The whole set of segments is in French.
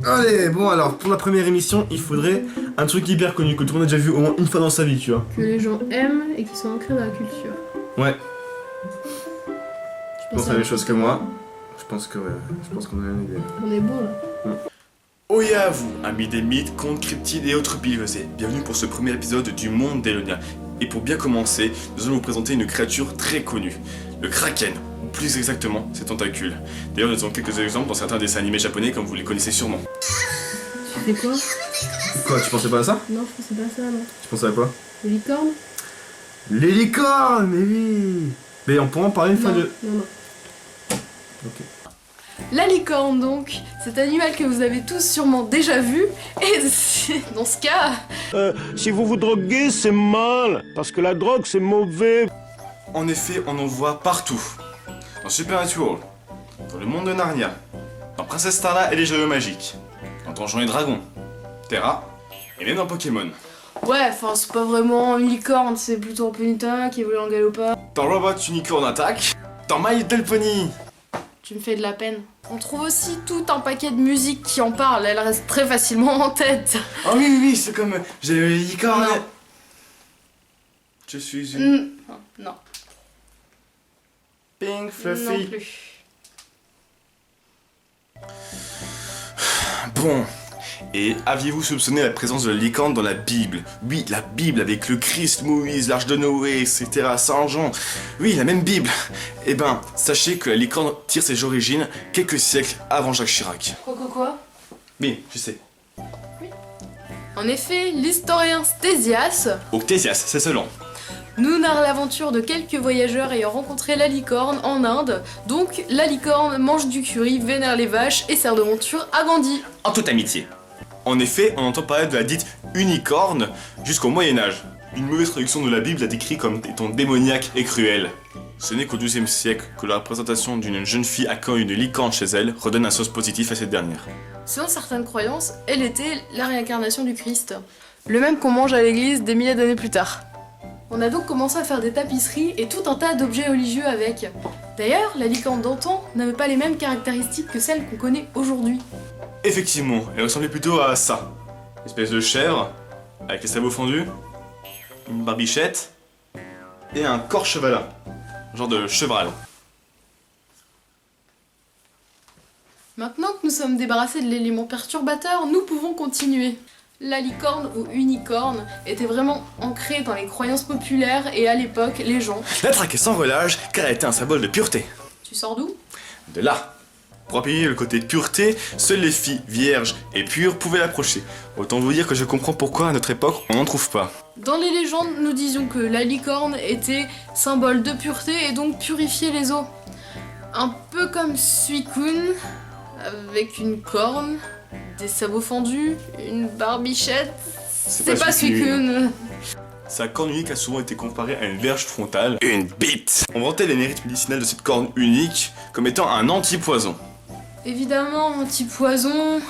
Allez, bon alors, pour la première émission, il faudrait un truc hyper connu, que tout le monde a déjà vu au moins une fois dans sa vie, tu vois. Que les gens aiment et qui sont ancrés dans la culture. Ouais, Je pense à la même chose que moi. Je pense que ouais, je pense qu'on a une idée. On est bon là. Oyez à vous, amis des mythes, contes, cryptides et autres billevesées. Bienvenue pour ce premier épisode du monde d'Elonia. Et pour bien commencer, nous allons vous présenter une créature très connue, le Kraken, ou plus exactement, ses tentacules. D'ailleurs, nous avons quelques exemples dans certains dessins animés japonais comme vous les connaissez sûrement. Tu fais quoi? Quoi, tu pensais pas à ça? Non, je pensais pas à ça, non. Tu pensais à quoi? Les licornes? Les licornes, mais oui. Mais on pourra en parler une fois de... Non. Ok. La licorne donc, cet animal que vous avez tous sûrement déjà vu, et dans ce cas... Si vous vous droguez, c'est mal, parce que la drogue, c'est mauvais. En effet, on en voit partout. Dans Supernatural, dans le monde de Narnia, dans Princesse Starla et les Joyaux Magiques, dans Donjons et Dragons, Terra, et même dans Pokémon. Ouais, enfin c'est pas vraiment une licorne, c'est plutôt un ponyta qui évolue en galopin. Dans Robot Unicorn Attack, dans My Little Pony. Tu me fais de la peine. On trouve aussi tout un paquet de musique qui en parle, elle reste très facilement en tête. Oh oui, c'est comme... j'ai le licorne. Non. Je suis une... Non. Pink Non Fluffy. plus. Bon, et aviez-vous soupçonné la présence de la licorne dans la Bible? Oui, la Bible avec le Christ, Moïse, l'Arche de Noé, etc., Saint Jean. Oui, la même Bible. Eh ben, sachez que la licorne tire ses origines quelques siècles avant Jacques Chirac. Quoi? Oui, je sais. En effet, l'historien Stésias Octésias, c'est ce nom. nous narre l'aventure de quelques voyageurs ayant rencontré la licorne en Inde. Donc, la licorne mange du curry, vénère les vaches et sert de monture à Gandhi. En toute amitié. En effet, on entend parler de la dite unicorne jusqu'au Moyen-Âge. Une mauvaise traduction de la Bible la décrit comme étant démoniaque et cruelle. Ce n'est qu'au XIIe siècle que la représentation d'une jeune fille accueillant une licorne chez elle redonne un sens positif à cette dernière. Selon certaines croyances, elle était la réincarnation du Christ. Le même qu'on mange à l'église des milliers d'années plus tard. On a donc commencé à faire des tapisseries et tout un tas d'objets religieux avec. D'ailleurs, la licorne d'antan n'avait pas les mêmes caractéristiques que celles qu'on connaît aujourd'hui. Effectivement, elle ressemblait plutôt à ça. Une espèce de chèvre, avec les sabots fendus, une barbichette, et un corps chevalin. Genre de cheval. Maintenant que nous sommes débarrassés de l'élément perturbateur, nous pouvons continuer. La licorne ou unicorne était vraiment ancrée dans les croyances populaires et à l'époque, les gens... La traquait sans relâche car elle était un symbole de pureté. Tu sors d'où? De là. Pour appuyer le côté pureté, seules les filles vierges et pures pouvaient l'approcher. Autant vous dire que je comprends pourquoi à notre époque on n'en trouve pas. Dans les légendes, nous disions que la licorne était symbole de pureté et donc purifiait les eaux. Un peu comme Suicune, avec une corne, des sabots fendus, une barbichette. C'est pas Suicune. Sa corne unique a souvent été comparée à une verge frontale, une bite. On vantait les mérites médicinaux de cette corne unique comme étant un anti-poison. Évidemment, anti-poison.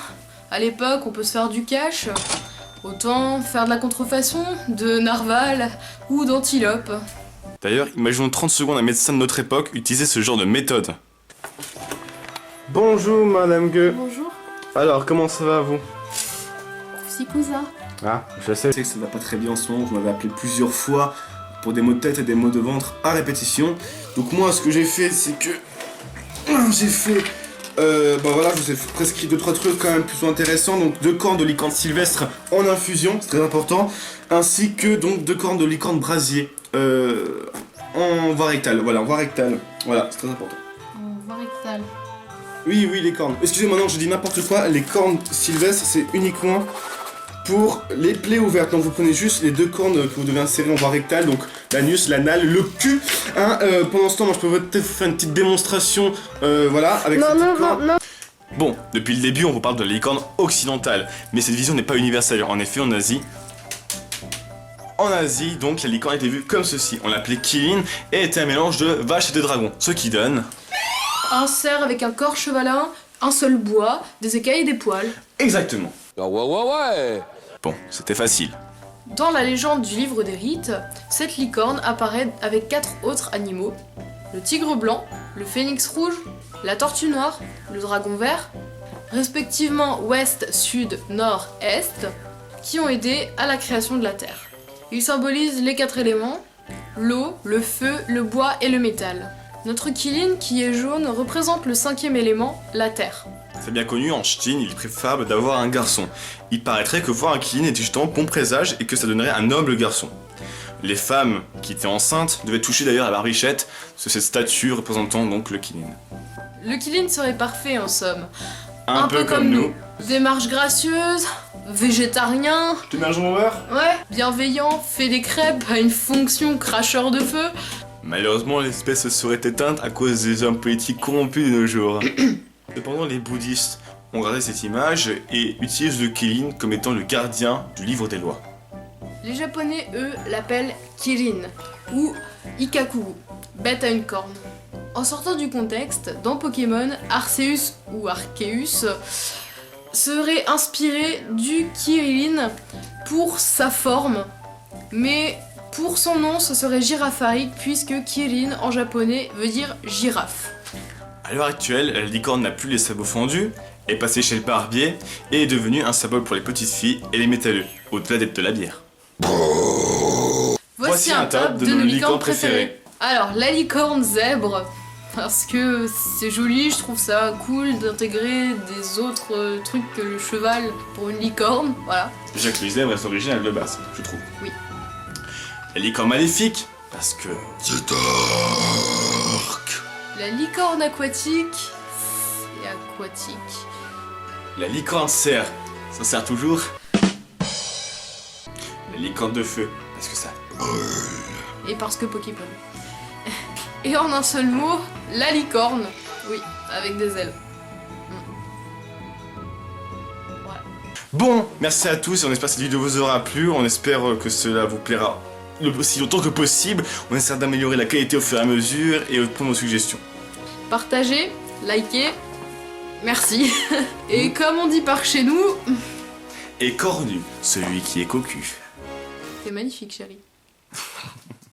À l'époque, on peut se faire du cash. Autant faire de la contrefaçon, de narval ou d'antilope. D'ailleurs, imaginons 30 secondes un médecin de notre époque utiliser ce genre de méthode. Bonjour Madame Gueux. Bonjour, Alors, comment ça va vous? c'est cousin. Ah, je sais. Je sais que ça va pas très bien en ce moment, vous m'avez appelé plusieurs fois pour des maux de tête et des maux de ventre à répétition. Donc moi, ce que j'ai fait, c'est que... j'ai fait... bah voilà, je vous ai prescrit 2-3 trucs quand même plutôt intéressants. Donc 2 cornes de licorne sylvestre en infusion, c'est très important. Ainsi que donc 2 cornes de licorne brasier en voie rectale. Voilà, en voie rectale. Voilà, c'est très important. On va rectal. Oui, les cornes. Excusez-moi, non, je dis n'importe quoi. Les cornes sylvestres, c'est uniquement pour les plaies ouvertes. Donc vous prenez juste les 2 cornes que vous devez insérer en voie rectale, donc l'anus, l'anal, le cul. Hein, pendant ce temps, moi je peux peut-être faire une petite démonstration, voilà, avec cette petite corne. Non. Bon, depuis le début, on vous parle de la licorne occidentale, mais cette vision n'est pas universelle. En effet, en Asie, donc, la licorne était vue comme ceci. On l'appelait Kilin et était un mélange de vache et de dragon, ce qui donne... Un cerf avec un corps chevalin, un seul bois, des écailles et des poils. Exactement. Ouais. Bon, c'était facile. Dans la légende du livre des rites, cette licorne apparaît avec 4 autres animaux. Le tigre blanc, le phénix rouge, la tortue noire, le dragon vert, respectivement ouest, sud, nord, est, qui ont aidé à la création de la Terre. Ils symbolisent les 4 éléments, l'eau, le feu, le bois et le métal. Notre Qilin, qui est jaune, représente le 5e élément, la Terre. C'est bien connu, en Ch'tine, il est préférable d'avoir un garçon. Il paraîtrait que voir un Qilin était justement bon présage et que ça donnerait un noble garçon. Les femmes qui étaient enceintes devaient toucher d'ailleurs à la barbichette de cette statue représentant donc le Qilin. Le Qilin serait parfait en somme. Un peu comme nous. Démarche gracieuse, végétarien, Tu mets un jambon beurre? ouais, bienveillant, fait des crêpes, a une fonction cracheur de feu. Malheureusement, l'espèce serait éteinte à cause des hommes politiques corrompus de nos jours. Cependant, les bouddhistes ont gardé cette image et utilisent le Qilin comme étant le gardien du livre des lois. Les Japonais, eux, l'appellent Kirin ou Ikakugu, bête à une corne. En sortant du contexte, dans Pokémon, Arceus ou Arceus serait inspiré du Kirin pour sa forme, mais pour son nom, ce serait Girafarik puisque Kirin en japonais veut dire girafe. À l'heure actuelle, la licorne n'a plus les sabots fendus, est passée chez le barbier et est devenue un symbole pour les petites filles et les métalleux, au-delà d'être de la bière. Voici un top de nos licornes préférées. Alors, la licorne zèbre, parce que c'est joli, je trouve ça cool d'intégrer des autres trucs que le cheval pour une licorne, voilà. Déjà que les zèbres elles sont originales de base, je trouve. Oui. La licorne maléfique, parce que... C'est dark. La licorne aquatique, c'est aquatique. La licorne serre, ça sert toujours. La licorne de feu, parce que ça... Et parce que Pokémon. Et en un seul mot, la licorne, oui, avec des ailes. Voilà. Bon, merci à tous, on espère que cette vidéo vous aura plu, on espère que cela vous plaira aussi longtemps que possible, on essaie d'améliorer la qualité au fur et à mesure et de prendre vos suggestions. Partagez, likez, merci. Et comme on dit par chez nous, Et cornu, celui qui est cocu. c'est magnifique chérie.